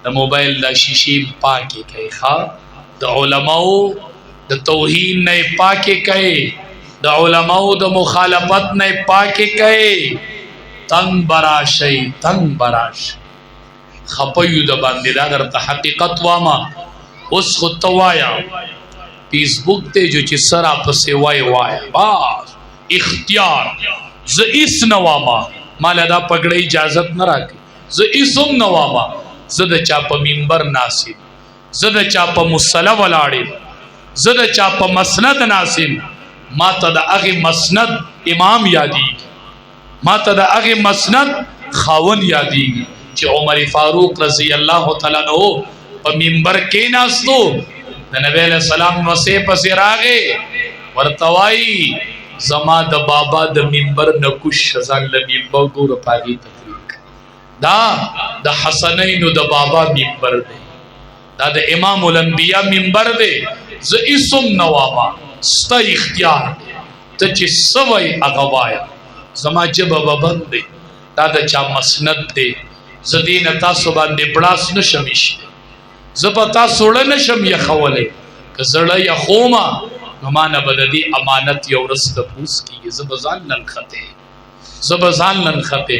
د موبایل د شیشې پاکې کوي ښا د علماو د توهین نه پاکې کوي د علماو د مخالفت نه پاکې کوي تنگ براشي خپيو د باندې دا درته حقیقت واما اوس خو توایا فیسبوک ته جو چې سره پسې وای بس اختیار ز اس نواما مال دا پګړې اجازت نه راکې ز اسم نواما زد چا په منبر ناسم زد چا په مصلی ولاړې زد چا په مسند ناسم ما ته د هغه مسند امام یادېږي ما ته د هغه مسند خاون یادېږي چې عمر فاروق رضی الله تعالی عنہ په منبر کې ناستو د نبی علیہ السلام وسې پسې راغې ورتوای زما د بابا د منبر نکوش ځان له منبر ګور پاږي تقریر دا د حسنین د بابا منبر دی دا د امام الانبیاء منبر دی ز اسم نواما ستا اختیار ته چې سوي اغوایا زما جبه بند دی دا د چا مسند دی زدین تاسو باندې بلاس نشمیش زپتا سوړ نشم یخولې که زړه یخوما نمانه بددي امانت یو رست پوس کی زبزان نن خطه